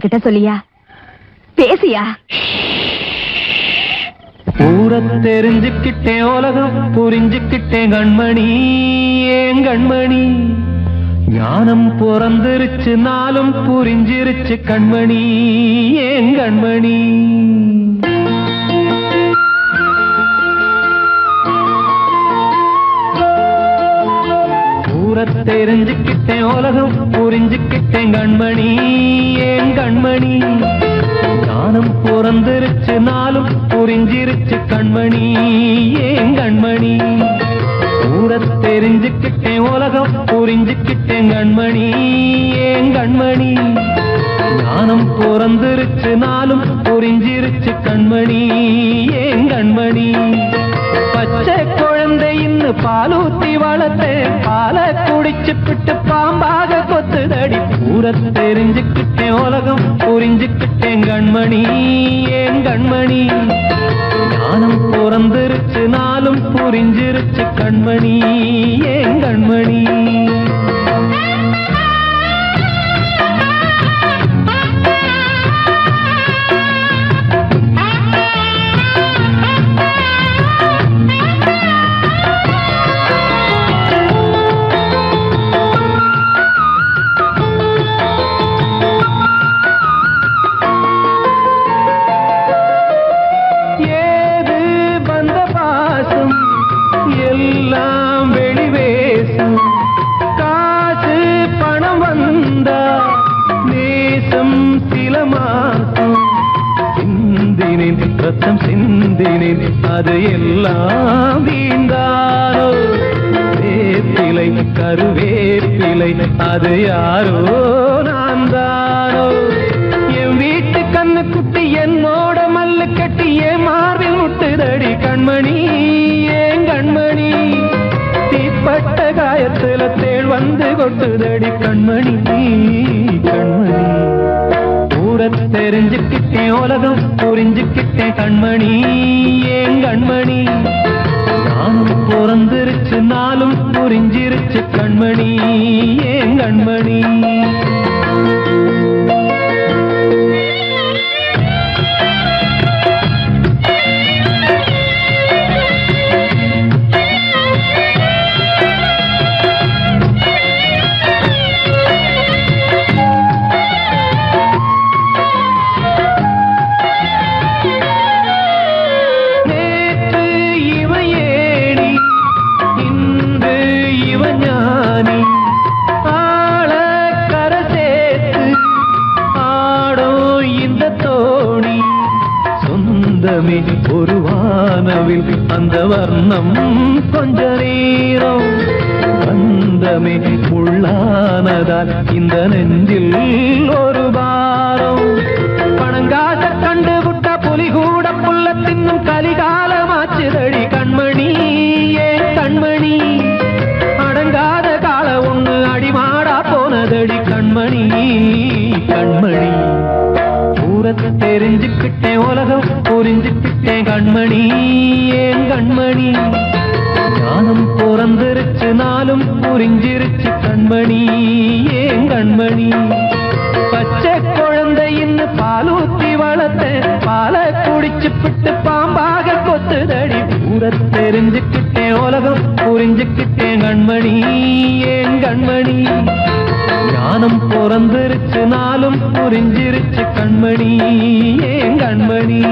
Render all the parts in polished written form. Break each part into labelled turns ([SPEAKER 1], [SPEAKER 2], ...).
[SPEAKER 1] என்கிட்ட சொல்லியா? பேசியா?
[SPEAKER 2] ஊரை தெரிஞ்சுக்கிட்டேன், உலகம் புரிஞ்சுக்கிட்டேன் கண்மணி, ஏன் கண்மணி. ஞானம் பிறந்திருச்சு, நாளும் புரிஞ்சிருச்சு கண்மணி, ஏன் கண்மணி. ஊரை தெரிஞ்சுக்கிட்டேன், உலகம் புரிஞ்சுக்கிட்டேன் கண்மணி, ஏன் கண்மணி. ஞானம் பிறந்திருச்சு, நாளும் புரிஞ்சிருச்சு கண்மணி, ஏன் கண்மணி. ஊரை தெரிஞ்சுக்கிட்டேன், உலகம் புரிஞ்சுக்கிட்டேன் கண்மணி, ஏன் கண்மணி. ஞானம் பிறந்திருச்சு, நாளும் புரிஞ்சிருச்சு கண்மணி, ஏன் கண்மணி. பச்சை குழந்தை இன்னும் பாலூத்தி வளர்த்தேன், பாலை குடிச்சுப்பிட்டு பாம்பாக கொத்துதடி. ஊரை தெரிஞ்சுக்கிட்டேன், உலகம் புரிஞ்சுக்கிட்டேன் கண்மணி, ஏன் கண்மணி. ஞானம் பிறந்திருச்சு, நாளும் புரிஞ்சிருச்சு கண்மணி, ஏன் கண்மணி. ரத்தம் சிந்தினேன், அது எல்லாம் வீந்தாரோ. வேப்பிலை கருவேப்பிலை, அது யாரோ நான் தானோ. என் வீட்டு கண்ணு குட்டி என்னோட மல்லு கட்டி என் மார்பில் முட்டுதடி கண்மணி, ஏன் கண்மணி. தீப்பட்ட காயத்துல தேள் வந்து கொட்டுதடி கண்மணி, கண்மணி. ஊரை தெரிஞ்சுக்கிட்டேன், உலகம் புரிஞ்சுக்கிட்டேன் கண்மணி, ஏன் கண்மணி. ஞானம் பிறந்திருச்சு, நாளும் புரிஞ்சிருச்சு கண்மணி, ஏன் கண்மணி. ஒரு வானவில் அந்த வர்ணம் கொஞ்ச நேரம் வந்தமே உள்ளானதால் இந்த நெஞ்சில் ஒரு பாரம். பணங்காச கண்டு விட்ட புலி கூட புல்ல தின்னும் கலிகாலமாச்சுதடி கண்மணி, ஏன் கண்மணி. அடங்காத கால ஒண்ணு அடிமாடா போனதடி கண்மணி, கண்மணி. ஊரை தெரிஞ்சுக்கிட்டேன், உலகம் புரிஞ்சுக்கிட்டேன் கண்மணி, ஏன் கண்மணி. ஞானம் பிறந்திருச்சு, நாளும் புரிஞ்சிருச்சு கண்மணி, ஏன் கண்மணி. பச்சை குழந்தை இன்னும் பாலூத்தி வளர்த்தேன், பாலை குடிச்சுப்பிட்டு பாம்பாக கொத்துதடி. ஊரை தெரிஞ்சுக்கிட்டேன், உலகம் புரிஞ்சுக்கிட்டேன் கண்மணி, ஏன் கண்மணி. ஞானம் பிறந்திருச்சு, நாளும் புரிஞ்சிருச்சு கண்மணி, ஏன் கண்மணி.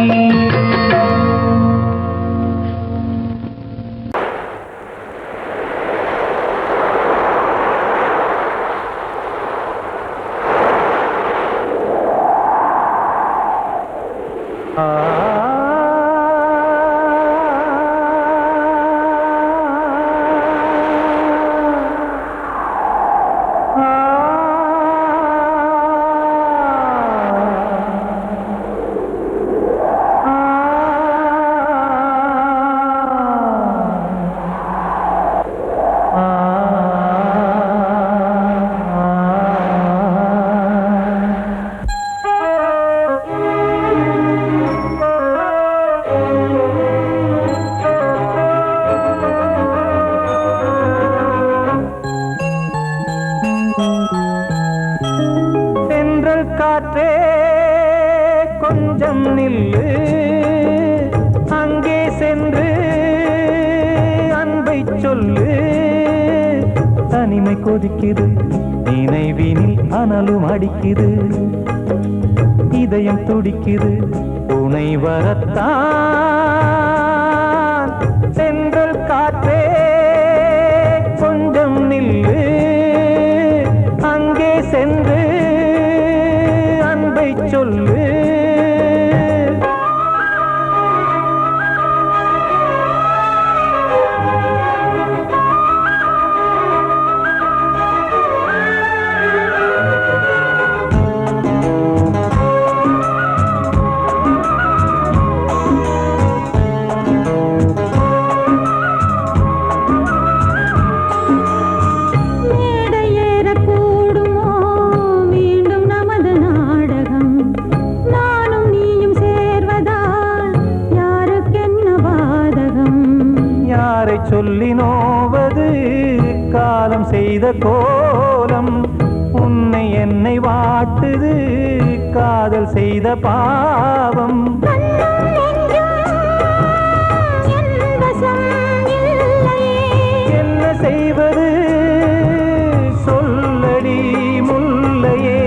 [SPEAKER 2] சொல்லு. தனிமை கொதிக்குது, நினைவினில் அனலும் அடிக்குது, இதயம் துடிக்குது, துணை வரத்தான். சென்றல் காற்றே கொஞ்சம் நில்லு, அங்கே சென்று அன்பை சொல்லு. சொல்லி நோவது காலம் செய்த கோலம், உன்னை என்னை வாட்டுது காதல் செய்த பாவம். என்ன செய்வது சொல்லடி முல்லையே.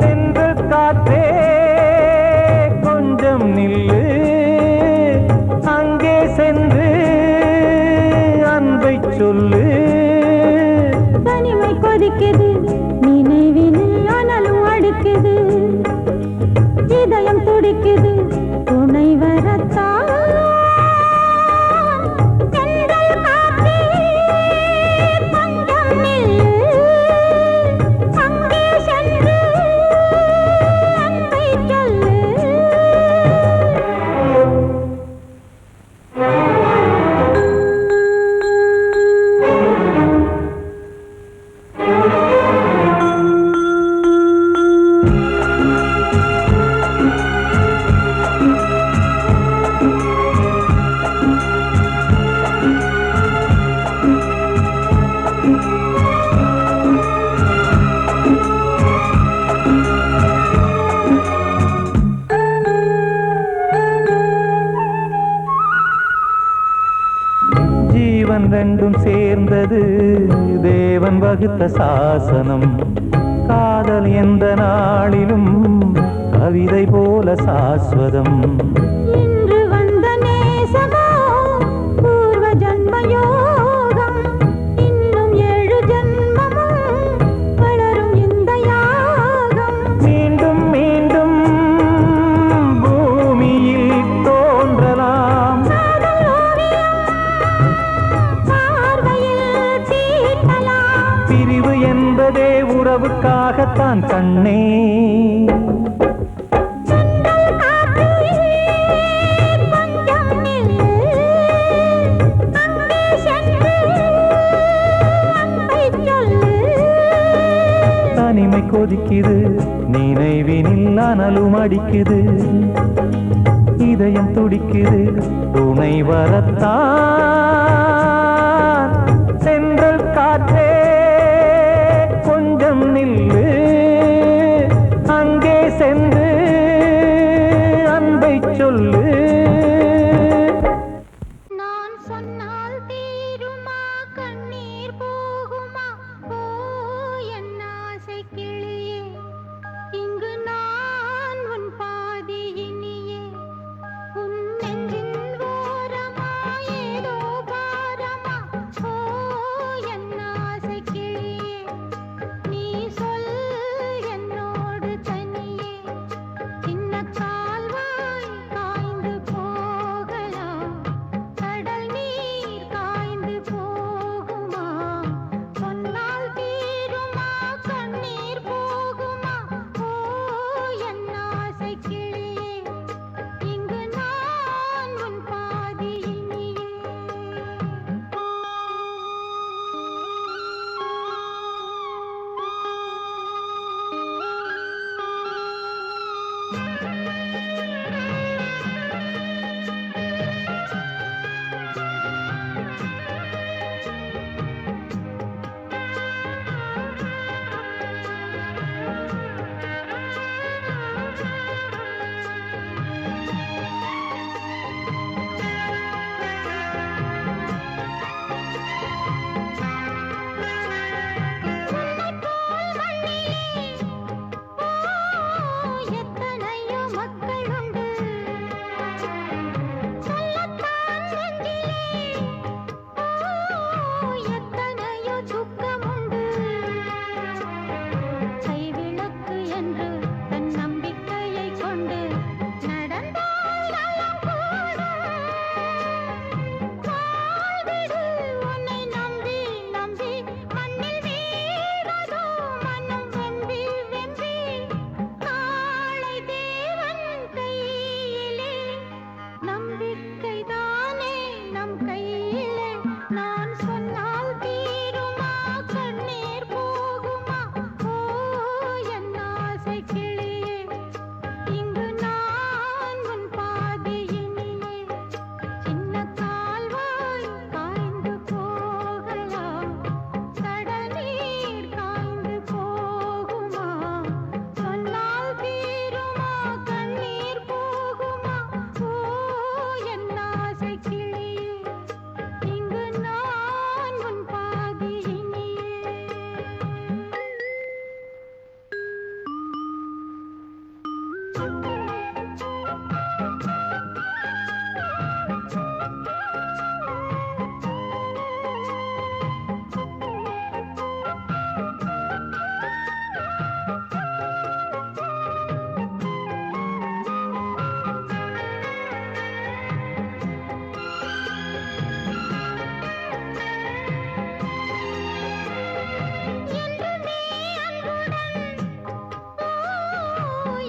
[SPEAKER 2] சென்று காற்றே நில்லு, அங்கே சென்று அன்பை சொல்லு.
[SPEAKER 1] தனிமை கொதிக்குது, நினைவினில் அனலும் அடிக்குது, இதயம் துடிக்குது, துணை வரத்தான். ஜீவன் ரெண்டும் சேர்ந்தது தேவன் வகுத்த சாசனம். காதல் எந்த நாளிலும் கவிதை போல சாஸ்வதம். இன்று வந்த நேசமோ பூர்வ ஜன்மயோகம், இன்னும் 7 ஜன்மமும் வளரும் இந்த யாகம்.
[SPEAKER 2] மீண்டும் மீண்டும் பூமியில் தோன்றலாம், பிரிவு என்பதே உறவுக்காகத்தான் கண்ணே. தனிமை கொதிக்குது, நினைவினில் அனலும் அடிக்குது, இதயம் துடிக்குது, துணை வரத்தான். சென்றல் காற்றே கொஞ்சம் நில்லு, அங்கே சென்று அன்பை சொல்லு.
[SPEAKER 1] நான் சொன்னால் தீருமா, கண்ணீர் போகுமா? ஓ என் ஆசை கிளியே, இங்கு நான் உன் பாதி இனியே. உன் நெஞ்சின் ஓரமா ஏதோ நம்பிக்கைதானே நம் கையிலே நான் சொன்னால் தீருமா கண்ணீர் போகுமா ஓ என் ஆசை கிளியே இங்கு நான் உன் பாதையினிலே சின்ன கால்வாய் காய்ந்து போகலாம் கடல் நீர் காய்ந்து போகுமா சொன்னால் தீருமா கண்ணீர் போகுமா ஓ என் ஆசை கிளியே இங்கு நான் உன் பாதையினிலே என்றுமே அன்புடன்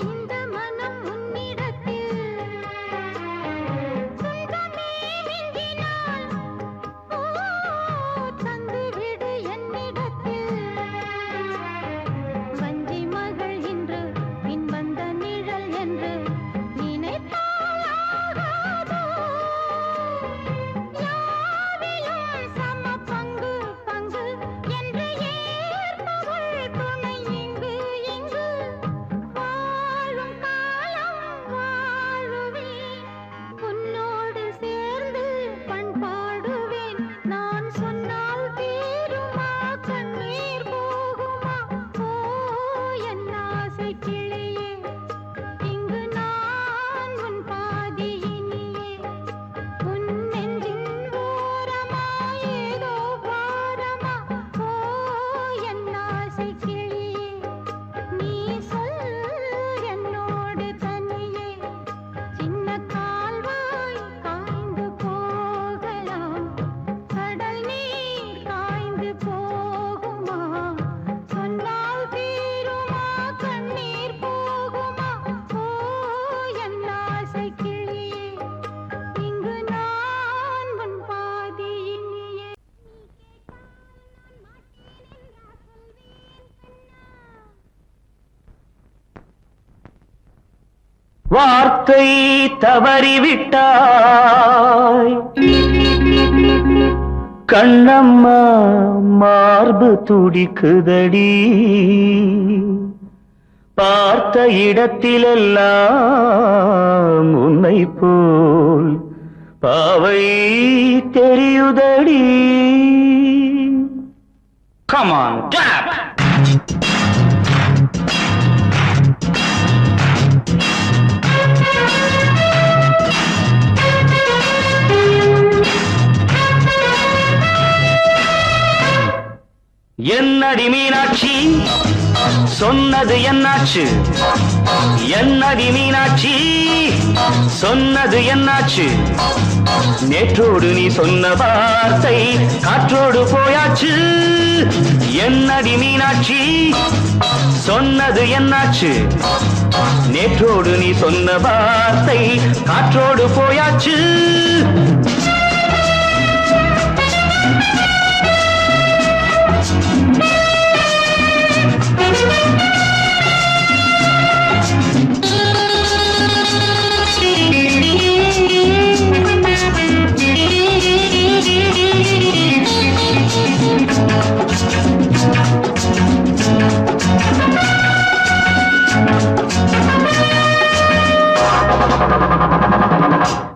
[SPEAKER 1] இந்த மனம் உன்னிடத்தில் துன்பமே மிஞ்சினால் தந்துவிடு என்னிடத்தில் வஞ்சி மகள் இன்று பின் வந்த நிழல் என்று நினைத்தால் ஆகாதோ யாவிலும் சம பங்கு பங்கு என்று ஏற்பவள் துணை இங்கு இங்கு வாழும் காலம் வாழுவேன் உன்னோடு சேர்ந்து பண்பாடுவேன் நான் சொன்னால் தீருமா கண்ணீர் போகுமா ஓ என் ஆசை கிளியே இங்கு நான் உன் பாதியினியே உன் நெஞ்சின் ஓரமா ஏதோ பாரமா ஓ என் ஆசை கிளியே நீ சொல் என்னோடு தனியே சின்ன கால்வாய் காய்ந்து போகலாம் கடல் நீர் காய்ந்து போகுமா சொன்னால் தீருமா கண்ணீர் போகுமா ஓ என் ஆசை கிளியே இங்கு நான் உன் பாதியினியே
[SPEAKER 2] வார்த்தை தவறிவிட்டாய் கண்ணம்மா மார்பு துடிக்குதடி பார்த்த இடத்திலெல்லாம் உன்னை போல் பாவை தெரியுதடி. Come on, clap! என்னடி மீனாட்சி சொன்னது என்னாச்சு? என்னடி மீனாட்சி சொன்னது என்னாச்சு? நேற்றோடு நீ சொன்ன வார்த்தை காற்றோடு போயாச்சு. என்னடி மீனாட்சி சொன்னது என்னாச்சு? நேற்றோடு நீ சொன்ன வார்த்தை காற்றோடு போயாச்சு.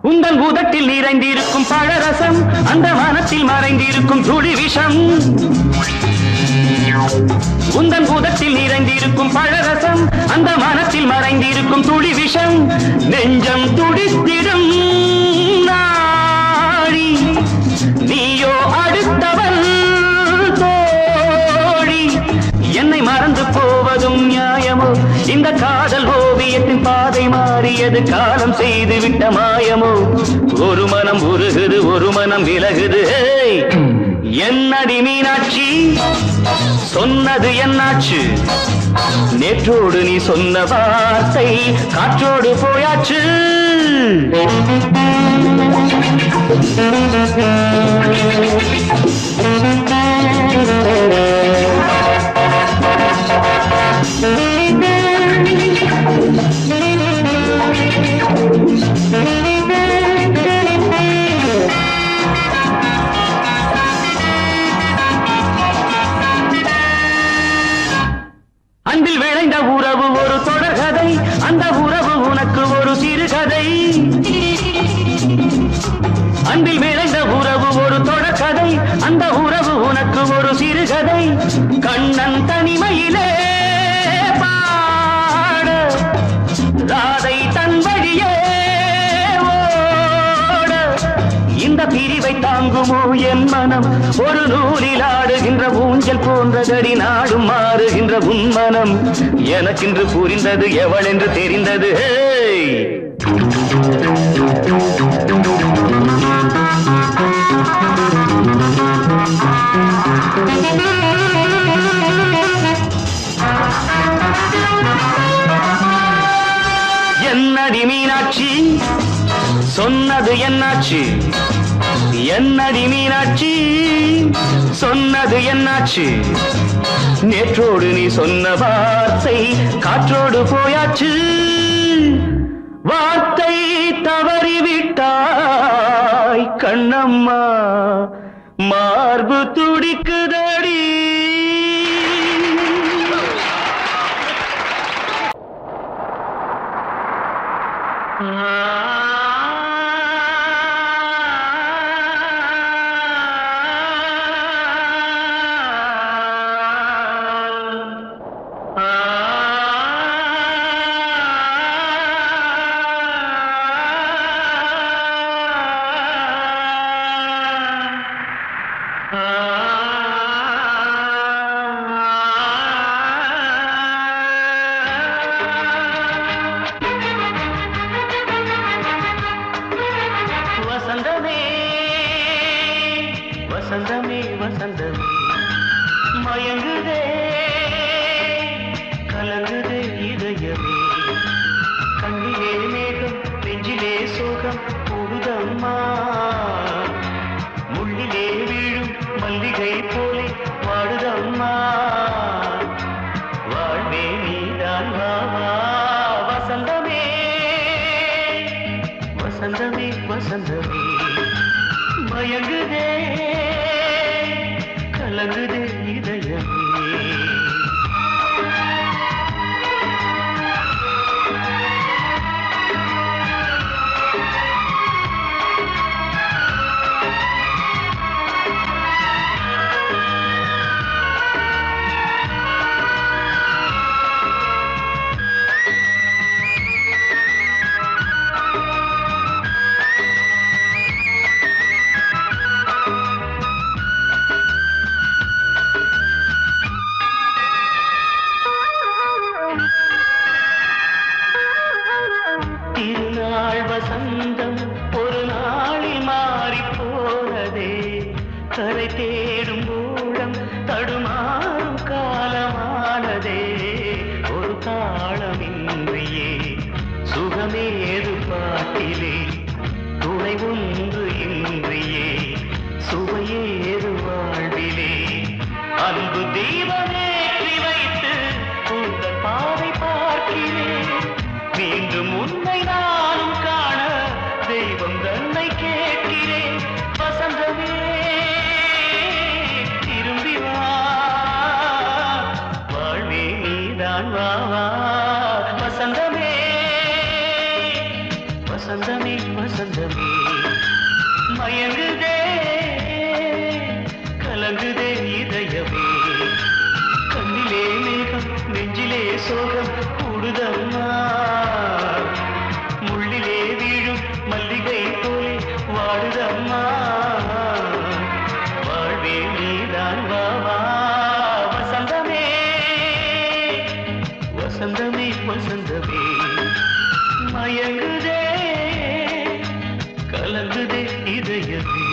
[SPEAKER 2] உந்தன் உதட்டில் நிறைந்திருக்கும் பழரசம் அந்த மனத்தில் மறைந்திருக்கும் துளி விஷம். உந்தன் உதட்டில் நிறைந்திருக்கும் பழரசம் அந்த மனத்தில் மறைந்திருக்கும் துளி விஷம். நெஞ்சம் துடித்திடும் நாடி நீயோ அடுத்தவன் தோழி. என்னை மறந்து போவதும் நியாயமோ? இந்த காதல் ஓவியத்தின் பாதை மாறியது காலம் செய்து விட்ட மாயமோ? ஒரு மனம் உருகுது ஒரு மனம் விலகுது. என்னடி மீனாட்சி சொன்னது என்னாச்சு? நேற்றோடு நீ சொன்ன வார்த்தை காற்றோடு போயாச்சு. பிரிவை தாங்குமோ என் மனம் ஒரு நூலில் ஆடுகின்ற ஊஞ்சல் போன்றதடி நாடும் மாறுகின்ற உன்மனம் எனக்கென்று புரிந்தது எவள் என்று தெரிந்தது என்னடி மீனாட்சி சொன்னது என்னாச்சு என்னடி மீனாட்சி சொன்னது என்னாச்சு நேற்றோடு நீ சொன்ன வார்த்தை காற்றோடு போயாச்சு வார்த்தை தவறிவிட்டாய் கண்ணம்மா மார்பு துடிக்குதடி வசந்தமே வசந்தமே வசந்தமே மயங்குதே கலங்குதே இதயமே கண்ணிலே மேகம் நெஞ்சிலே சோகம் கூடுதம்மா முள்ளிலே வீழும் மல்லிகை போலே வாடுதம்மா வாழ்வே நீதான் வாவா வசந்தமே வசந்தமே வசந்தமே மயங்குதே கலங்குதே இதயமே திருநாள் வசந்தம் ஒரு நாளில் மாறி போனதே கரை தேடும் ஊழம் தடுமாறும் காலமானதே ஒரு தாளமின்றியே சுகமேது பாட்டிலே துணை ஒன்று இன்றியே சுவையேது வாழ்விலே அன்பு தீபமேற்றி வைத்து உங்கள் பாதை பார்க்கிறேன் மீண்டும் உன்னை நானும் காண தெய்வம் தன்னை கேட்கிறேன் வசந்தமே திரும்பி வா வாழ்வே நீதான் வா வசந்தமே வசந்தமே வசந்தமே மயங்குதே கலங்குதே இதயமே கண்ணிலே மேகம் நெஞ்சிலே சோகம் கூடுதம்மா முள்ளிலே வீழும் மல்லிகை போலே வாடுதம்மா வாழ்வே நீதான் வா வசந்தமே வசந்தமே வசந்தமே மயங்குதே கலங்குதே இதயமே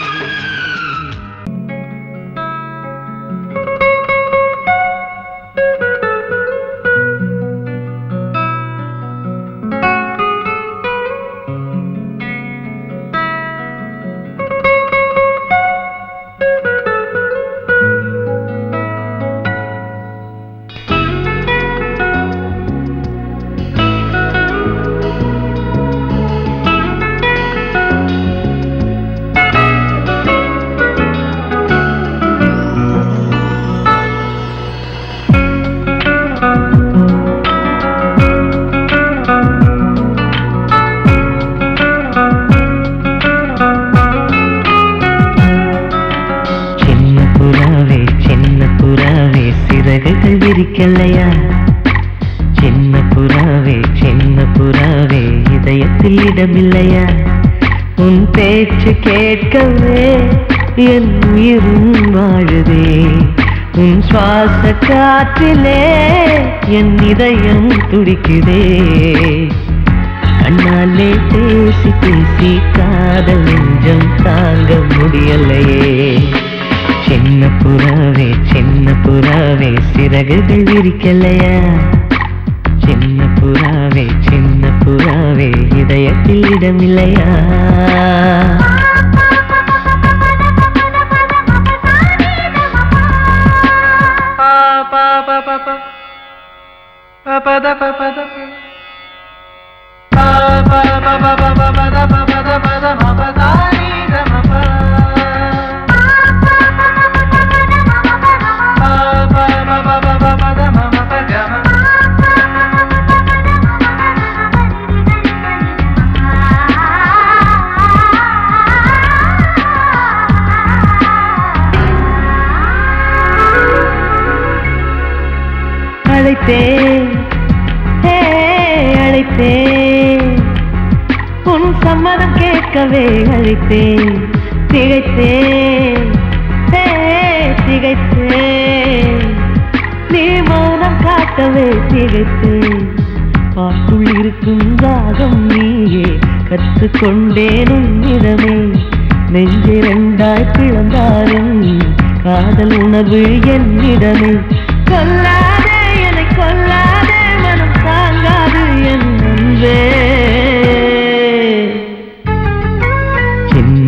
[SPEAKER 3] விரிக்கலையா சின்ன புறாவே இதயத்தில் இடமில்லையா உன் பேச்சு கேட்கவே என் உயிரும் வாழுதே. உன் சுவாச காற்றிலே என் இதயம் துடிக்குதே. கண்ணாலே பேசி பேசி காதல் நெஞ்சம் தாங்க முடியலையே. சின்ன புறாவே சிறகுகள் விரிக்கலையா? சின்ன புறாவே இதயத்தில் இடமில்லையா? அழைத்தேன் உன் சம்மதம் கேட்கவே அழைத்தேன். திகைத்தேன் நீ மௌனம் காட்டவே திகைத்தேன். பாட்டுள் இருக்கும் ராகம் நீயே கற்றுக்கொண்டேன் உன்னிடமே. நெஞ்சிரண்டாய் பிளந்தாலும் காதல் உணர்வு என்னிடமே. கொல்லாதே என்னை கொல்லாதே மனம் தாங்காது என் அன்பே. சின்ன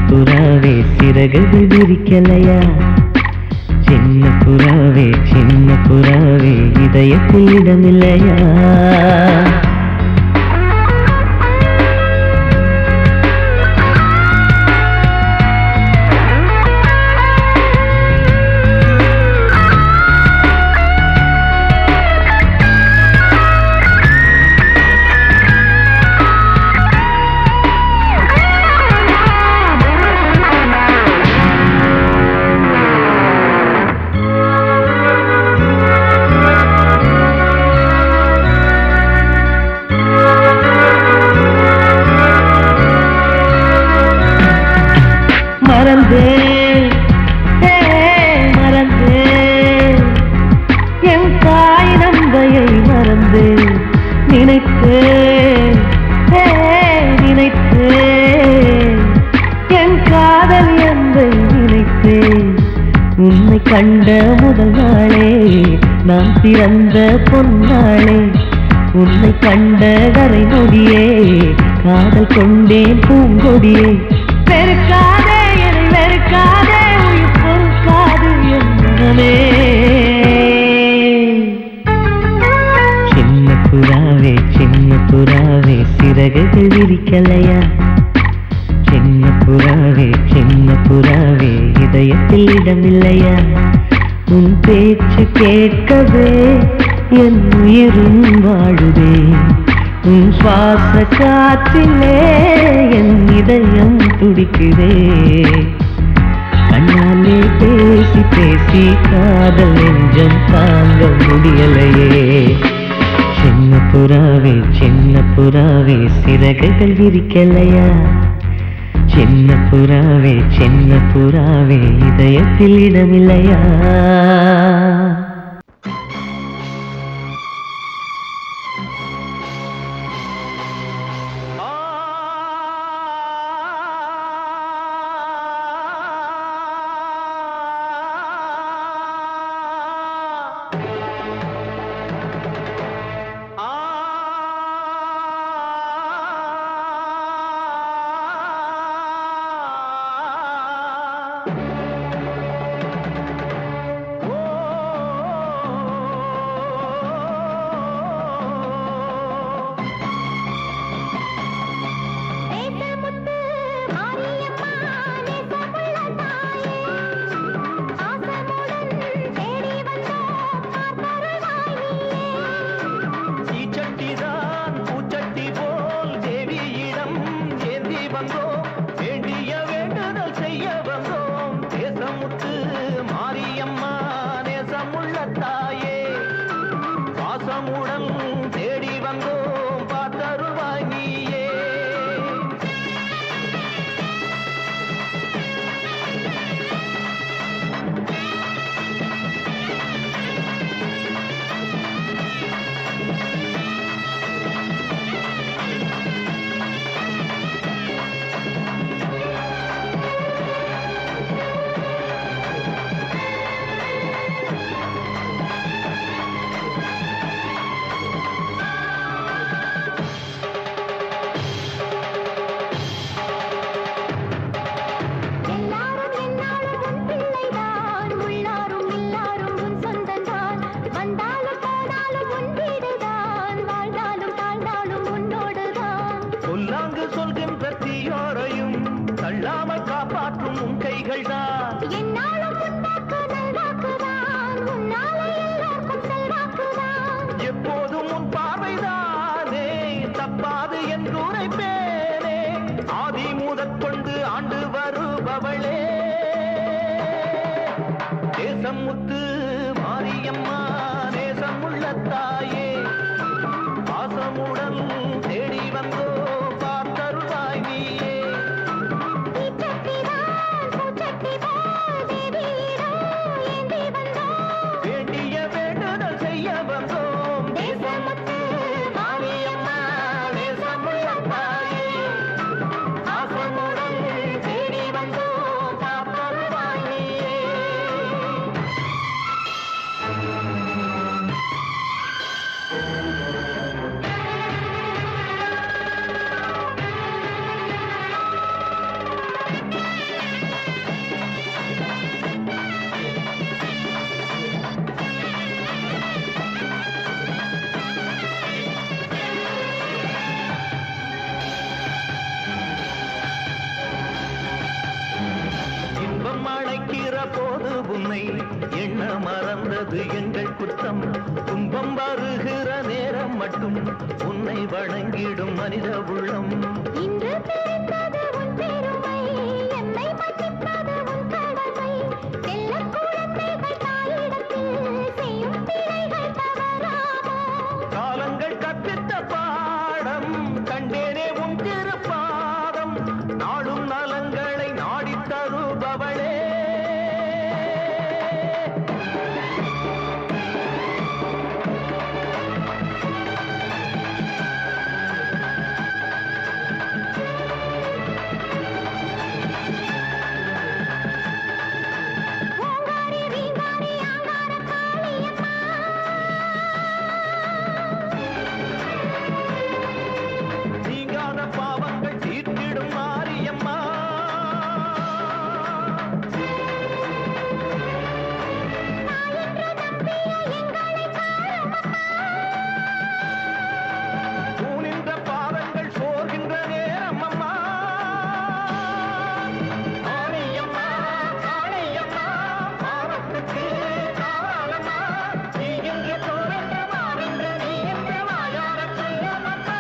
[SPEAKER 3] புறாவே சிறகுகள் விரிக்கலையா? சின்ன புறாவே இதயத்தில் இடமில்லையா? மறந்தேன் என் தாய் நம்பையை மறந்தேன். நினைத்தேன் என் காதல் என்பை நினைத்தேன். உன்னை கண்ட முதல் நாளே நான் பிறந்த பொன்னாளே. உன்னை கண்ட கரை நொடியே காதல் கொண்டேன் பூங்கொடியே. வெறுக்காதே என்னை வெறுக்காதே உயிர் பொறுக்காது என் மனமே. சின்ன புறாவே சிறகுகள் விரிக்கலையா? சின்ன புறாவே இதயத்தில் இடமில்லையா? உன் பேச்சு கேட்கவே என் உயிரும் வாழுதே. உன் சுவாச காற்றிலே என் இதயம் துடிக்குதே. கண்ணாலே பேசி பேசி காதல் நெஞ்சம் தாங்க முடியலையே. சின்ன புறாவே சிறகுகள் விரிக்கலையா? சின்ன புறாவே இதயத்தில் இடமில்லையா?
[SPEAKER 2] பாசமுடன் தேடி வந்தோம் பார்த்தருள்வாய் நீயே. சொல்கின்ற தீயோரையும் தள்ளாமல் காப்பாற்றும் உன் கைகள் தான்.
[SPEAKER 1] என்னாலும் உன்னாக்கு நல்வாக்குதான், உன்னாலே எல்லாருக்கும் செல்வாக்குதான்.
[SPEAKER 2] எப்போதும் உன் பார்வைதானே தப்பாது என்று உரைப்பேனே. ஆதி முதற்கொண்டு ஆண்டு வருபவளே தேசம் முத்து மாரியம்மா, நேசம் உள்ள தாயே, பாசமுடன் தேடி வந்தோ பார்த்தருள்வாய் நீயே.
[SPEAKER 1] தீச்சட்டிதான் பூச்சட்டி போல் தேவியிடம் ஏந்தி வந்தோம்.
[SPEAKER 2] வேண்டிய வேண்டுதல் செய்ய வந்தோம்.
[SPEAKER 1] தேசமுத்து
[SPEAKER 2] மாரியம்மா, நேசமுள்ள தாயே, பாசமுடன் தேடி வந்தோ பார்த்தருள்வாய் நீயே. இன்பம் அழைக்கிற போது உன்னை எண்ண மறந்தது எங்கள் குற்றம். துன்பம் வருகிற நேரம் மட்டும் உன்னை வணங்கிடும் மனித உள்ளம்.
[SPEAKER 1] இன்று தெரிந்தது உன் பெருமை, என்னை மன்னிப்பது உன் கடமை. செல்லக் குழந்தைகள் தாயிடத்தில் செய்யும் பிழைகள் தவறாமோ?
[SPEAKER 2] காலங்கள் கற்பித்த பாடம் கண்டேனே உன் திருப்பாதம். நாடும் நலங்களை நாடித் தருபவளே.
[SPEAKER 1] ஓங்காரி ரீங்காரி ஆங்கார காளியம்மா,
[SPEAKER 2] நீங்காத பாவங்கள் தீர்த்திடும் மாரியம்மா.
[SPEAKER 1] என்று நம்பிய எங்களை பாருமம்மா.
[SPEAKER 2] தூணின்ற பாதங்கள் சோர்கின்ற நேரம் அம்மா. காளியம்மா, காளியம்மா, பாவத்துக்கு காரணம்மா. நீ என்று தோன்ற மாவென்று நீ என்று வாயார சொல்லுமம்மா.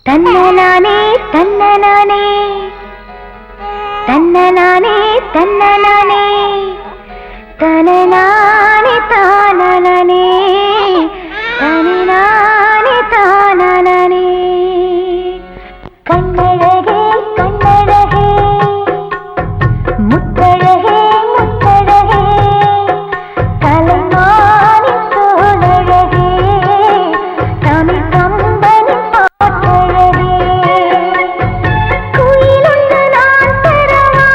[SPEAKER 1] தன்னனானே தன்னனானே தன்னனானே தன்னனானே தனனானே தானனானே தனனானே தானனானே. கண்ணழகே கண்ணழகே முத்தழகே முத்தழகே தலைமானின் தோளழகே தமிழ் கம்பனின் பாட்டழகே. குயிலொன்று நான் பெறவா,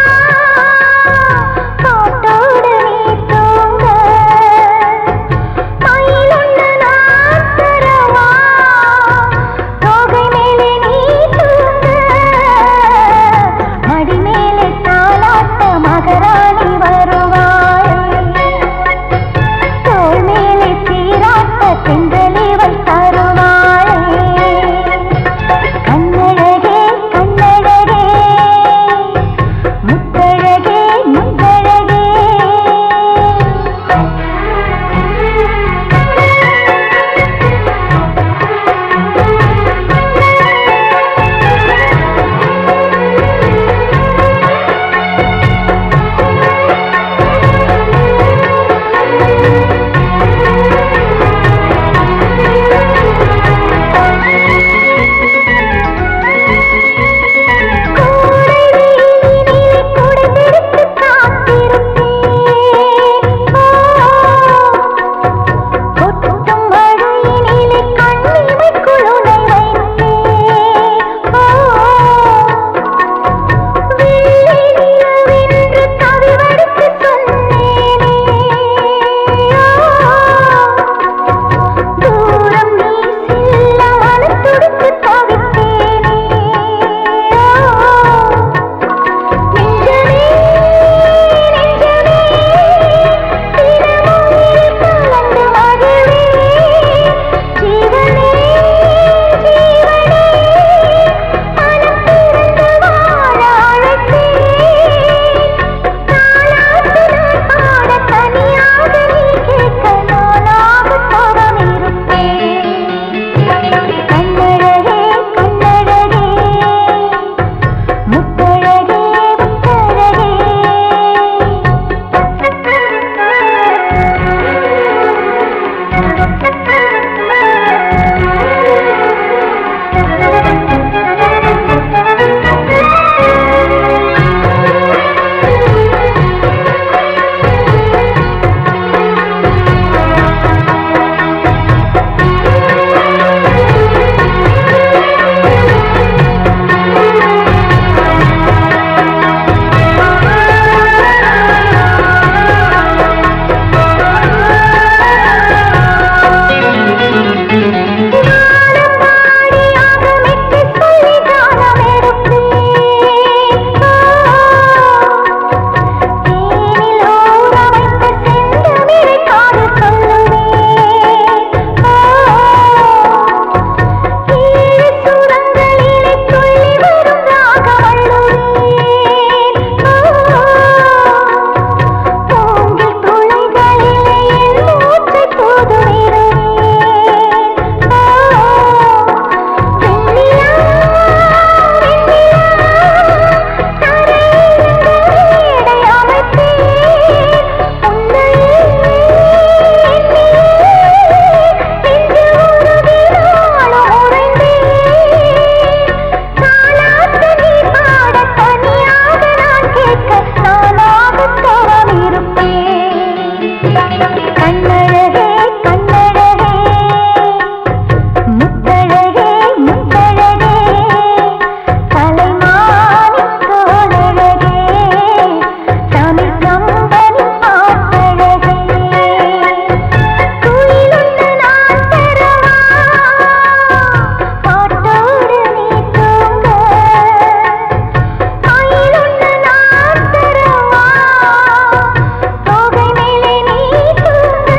[SPEAKER 1] பாட்டோடு நீ தூங்க, மயில் கண்ணழகே கண்ணழகே முத்தழகே முத்தழகே கலைமானின் தோழழகே தமிழ் கம்பனின் பாட்டழகே குயிலுண்டு நான் பெறவா பாட்டோடு நீ தூங்க மயிலுண்டு நான் பெறவா தோகை மேலே நீ தூங்க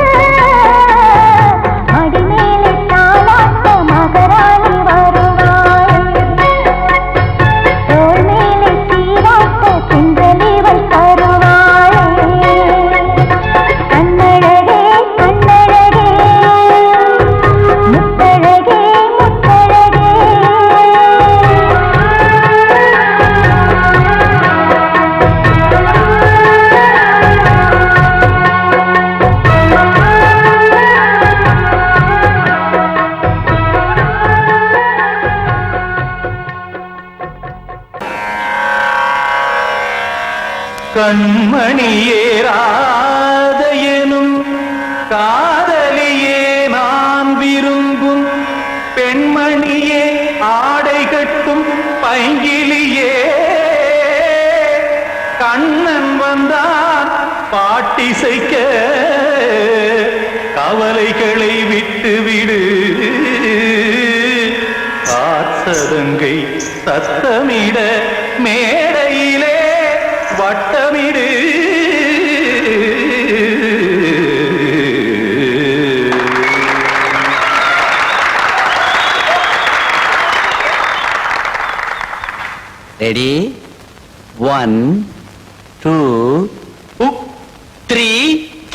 [SPEAKER 1] மடி மேலே தாலாட்ட மகராணி வருவாள் தோள் மேலே சீராட்ட செந்தலிவள் தருவாள் கண்ணழகே கண்ணழகே முத்தழகே முத்தழகே
[SPEAKER 2] கண்மணியேராதையனும் காதலியே நான் விரும்பும் பெண்மணியே ஆடை கட்டும் பைங்கிலியே கண்ணன் வந்தான் பாட்டிசைக்க கவலைகளை விட்டுவிடு காத்ததங்கை சத்தமிட மேடையிலே வட்டமிடு
[SPEAKER 4] ரெடி 1 2 3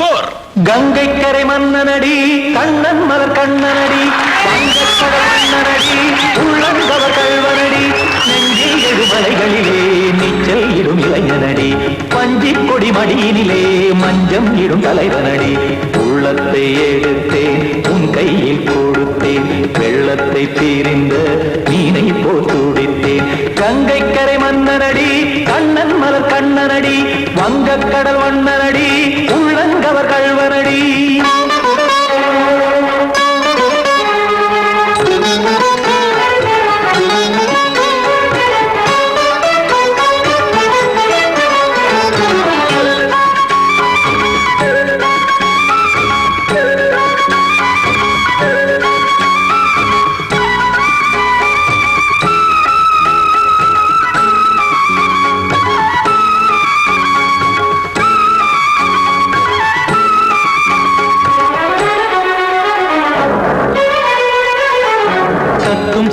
[SPEAKER 4] 4
[SPEAKER 2] கங்கைக்கரை மன்னனடி கண்ணன் மலர் கண்ணனடி வங்கக்கடல் மன்னனடி உள்ளங்கவர் கல்வனடி நெஞ்சில் எழுமலைகளிலே நீச்சல் இடும் இளைஞனடி பஞ்சிக் கொடி மடியினிலே மஞ்சம் இடும் தலைவனடி உள்ளத்தை எடுத்தேன் உன் கையில் கொடுத்தேன் வெள்ளத்தை தீரிந்த மீனை போல் துடித்தேன் கங்கைக்கரை மன்னனடி கண்ணன் மலர் கண்ணனடி வங்கக்கடல் வண்ணனடி உள்ளங்கவர் கல்வனடி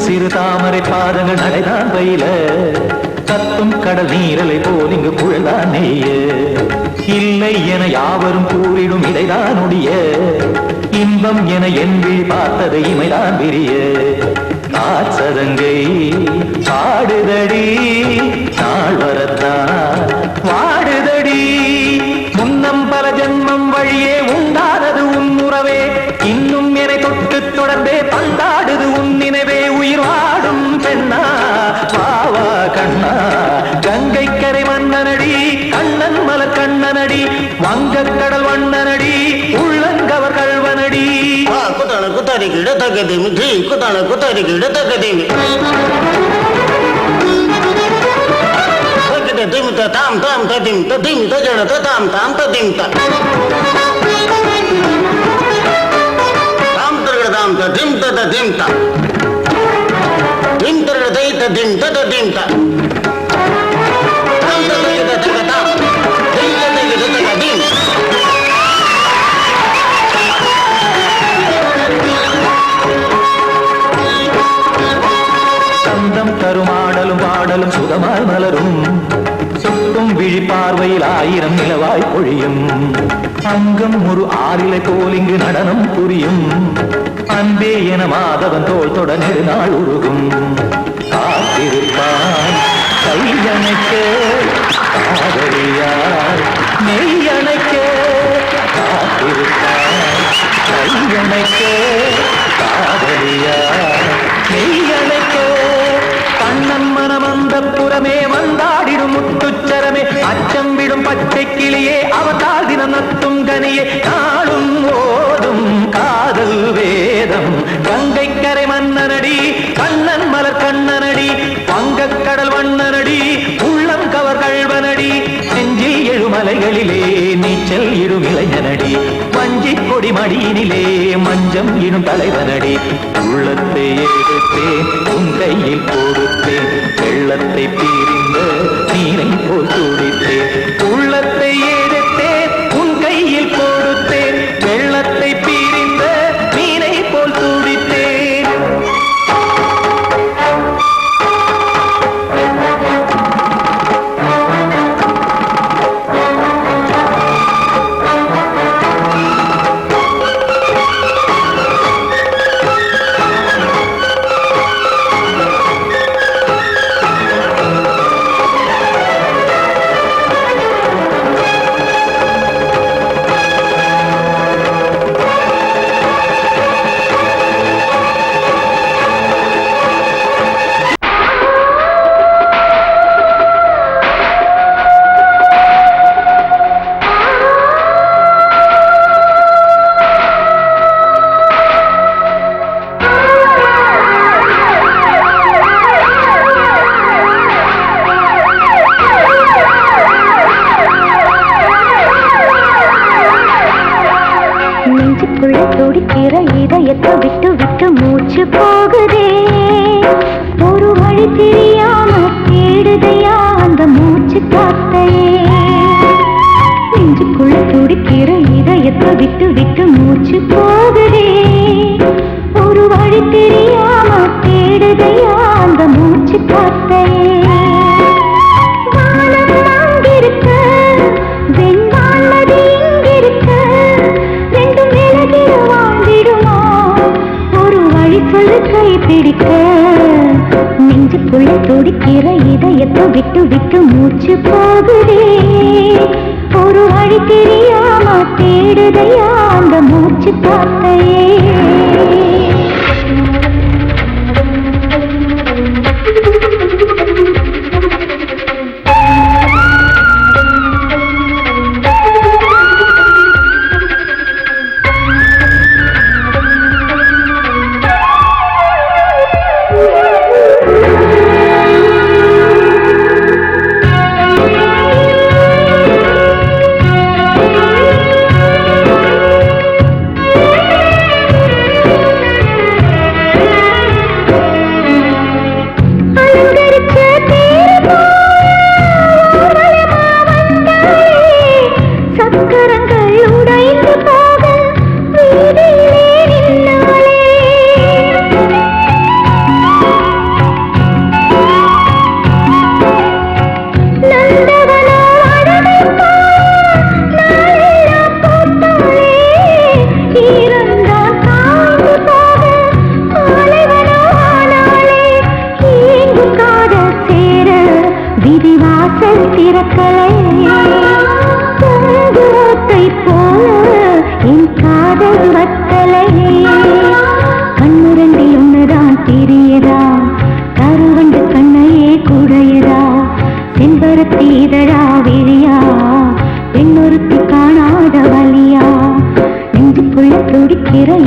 [SPEAKER 2] சிறு தாமரை பாதங்கள் நடைதான் பயில கத்தும் கடல் நீரலை போல் இங்கு புழல்தான் நெய்ய இல்லை என யாவரும் கூறிடும் இடைதான் உடைய இன்பம் என என்பி பார்த்தது இமைதான் விரிய காச்சதங்கை பாடுதடி நாள் வரத்தான் வாடுதடி முன்னம் பல ஜென்மம் வழியே உண்டானது உன் உறவே இன்னும் என்னை தொட்டு தொடர்ந்தே பந்தாடுது உன் நினைவே உயிர் வாடும் பெண்ணா பாவா கண்ணா கங்கைக்கரை மன்னனடி கண்ணன் மலர் கண்ணனடி வங்கக்கடல் வண்ணனடி உள்ளங்கவர் கல்வனடி
[SPEAKER 5] குத்தான குத்தாரி கிட தகதிமி ஜி குத்தான குத்தாரி கிட தகதிமி திமித தாம் தாம் ததிம் ததிம் தஜட தாம் தாம் ததிம் தாம் தரட தாம் ததிம் ததிம் திம் தரட தை ததிம் ததிம் தாம் தரட தக தாம் திம் தரட ததிம்
[SPEAKER 2] சந்தம் தருமாடலும் பாடலும் சுகமாய் மலரும் சுட்டும் விழி பார்வையில் ஆயிரம் நிலவாய் பொழியும் அங்கம் ஒரு ஆறிலை போல் இங்கு நடனம் புரியும் அன்பே என மாதவன் தோல் தொட நெடுநாள் உருகும் காத்திருப்பான் கையணைக்க காதலியார் நெய்யணைக்க காத்திருப்பான் கையணைக்க காதலியார் நெய்யணைக்க கண்ணன் மனம் அந்த புறமே வந்தாடிடும் முத்துச்சரமே அச்சம் விடும் பச்சை கிளியே அவதால் தினம் நத்தும் கனியே நாளும் கண்ணனடி கண்ணன் மலர் கண்ணனடி வங்கக் கடல் வண்ணனடி உள்ளம் கவர் கழ்வனடி நெஞ்சில் எழுமலைகளிலே நீச்சல் இடும் இளைஞனடி வஞ்சிக் கொடி மடியினிலே மஞ்சம் இடும் தலைவனடி உள்ளத்தை எடுத்தேன் உன் கையில் கொடுத்தேன் வெள்ளத்தை பிரிந்த நீரை போல் துடித்தேன் உள்ளத்தை எடுத்தேன் உன் கையில் கொடுத்தேன் வெள்ளத்தை பிரிந்த மீனை போல் துடித்தேன்
[SPEAKER 1] துடிக்கிற இதயத்தை விட்டு விட்டு மூச்சு போகுதே ஒரு வழி தெரியாம தேடுதையா அந்த மூச்சு காத்தையே நெஞ்சுக்குள்ள துடிக்கிற இதயத்தை விட்டு விட்டு மூச்சு போகுதே ஒரு வழி தெரியாம தேடுதையா அந்த மூச்சு காத்தையே வானம் அங்கிருக்க வெண்வானது இங்கிருக்க ரெண்டும் விலகிட வாழ்ந்திடுமா ஒரு வழி சொல்லு கை பிடிக்க நெஞ்சுக்குள்ள துடிக்கிற இதயத்தை விட்டு விட்டு மூச்சு போகுதே ஒரு வழி தெரியாம தேடுதையா அந்த மூச்சு காத்தையே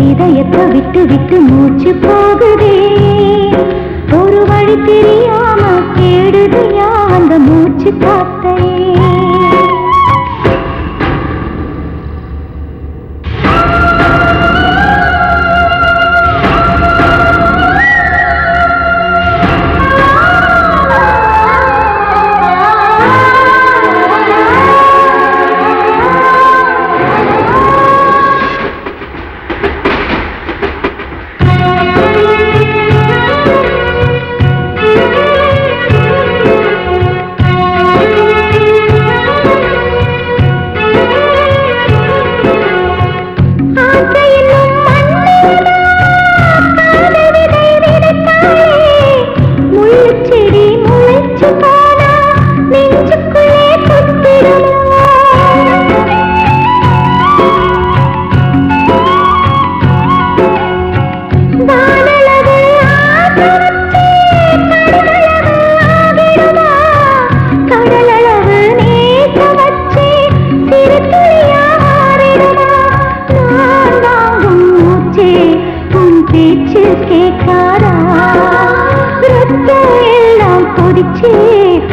[SPEAKER 1] இதயத்தை விட்டு விட்டு மூச்சு போகுதே ஒரு வழி தெரியாம தேடுதையா அந்த மூச்சு காத்தையே பேச்சு கேட்காரா மூச்சே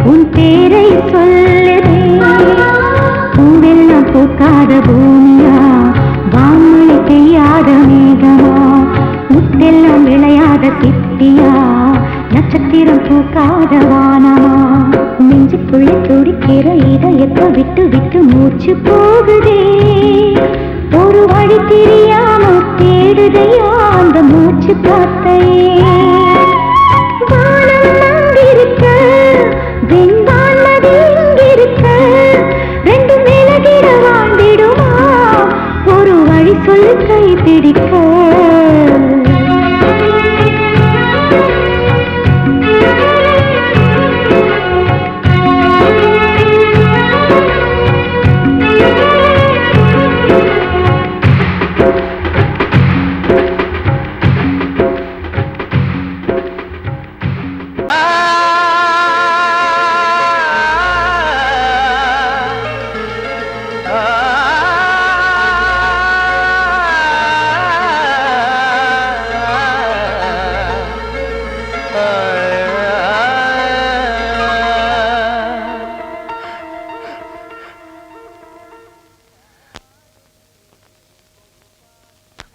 [SPEAKER 1] உன் பேரை சொல்லுதே. பூவெல்லாம் பூக்காத பூமியா, வான்மழை பெய்யாத மேகமா, முத்தெல்லாம் விளையாத சிப்பியா, நட்சத்திரம் பூக்காத வானமா. நெஞ்சுக்குள்ள துடிக்கிற இதயத்தை விட்டு விட்டு மூச்சு போகுதே. ஒரு வழி தெரியாம தேடுதையா அந்த மூச்சு காத்தையே. வானம் அங்கிருக்க, வெண்வானது இங்கிருக்க, ரெண்டும் விலகிட வாழ்ந்திடுமா, ஒரு வழி சொல்லு கை பிடிக்க.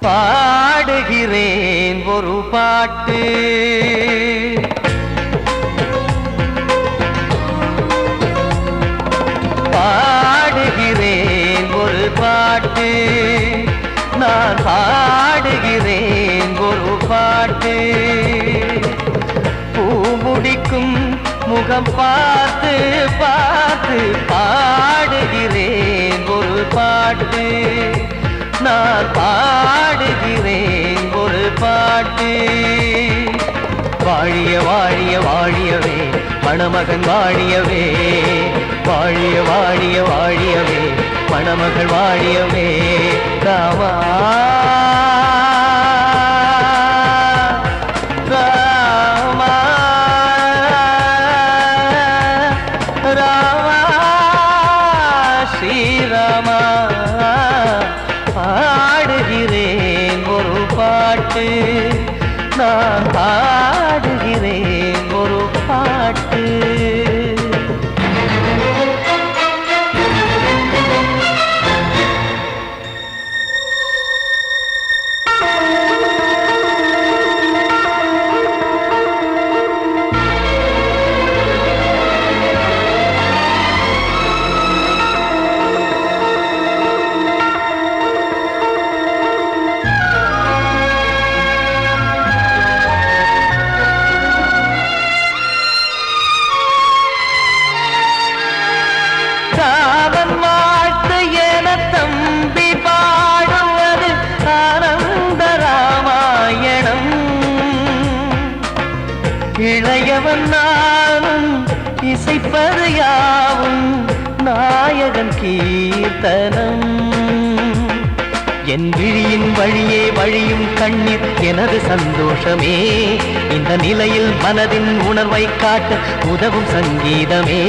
[SPEAKER 3] பாடுகிறேன் ஒரு பாட்டு, பாடுகிறேன் ஒரு பாட்டு, நான் பாடுகிறேன் ஒரு பாட்டு. பூ முடிக்கும் முகம் பார்த்து பார்த்து பாடுகிறேன் ஒரு பாட்டு, நான் பாடுகிறேன் ஒரு பாட்டு. வாழிய வாழிய வாழியவே மணமகன் வாழியவே, வாழிய வாழிய வாழியவே மணமகள் வாழியவே. ராமா ராமா ராமா ஸ்ரீராமா. பாடுகிறேன் ஒரு பாட்டு, நான் பாடுகிறேன் ஒரு பாட்டு. காவன் வாழ்த்து என தம்பி பாடுவது ஆனந்த ராமாயணம். இளையவன் நானும் இசைப்பது யாவும் நாயகன் கீர்த்தனம். என் விழியின் வழியே வழியும் கண்ணீர் எனது சந்தோஷமே, இந்த நிலையில் மனதின் உணர்வை காட்ட உதவும் சங்கீதமே.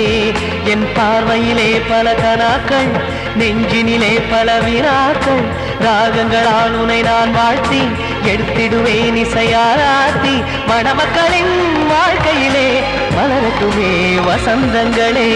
[SPEAKER 3] என் பார்வையிலே பல கனாக்கள், நெஞ்சினிலே பல வினாக்கள், ராகங்களால் உனை நான் வாழ்த்தி எடுத்திடுவேன் இசையாராத்தி. மணமக்களின் வாழ்க்கையிலே மலரட்டுமே வசந்தங்களே.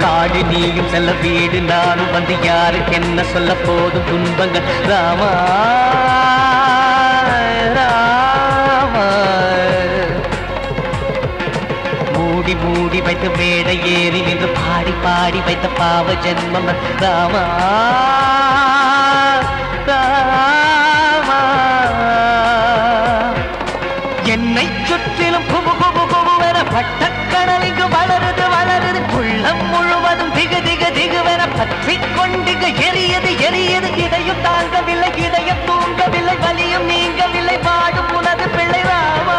[SPEAKER 3] காடு நீயும் செல்ல வீடு நானும் வந்து யாருக்கு என்ன சொல்ல போதும் துன்பங்கள். ராமா ராமா மூடி மூடி வைத்து மேடை ஏறி நின்று பாடி பாடி வைத்த பாவ ஜென்மம் ராமா ராமா. என்னை சுற்றிலும் குபு குபு குபுவென பட்டக்கடல் இங்கு வளருது வளருது, உள்ளம் முழுவதும் திகு திகு திகுவென பற்றி கொண்டிகு எரியது எரியது. இதையும் தாங்கவில்லை இதயம் தூங்கவில்லை, வலியும் நீங்கவில்லை, பாடும் உனது பிள்ளை ராமா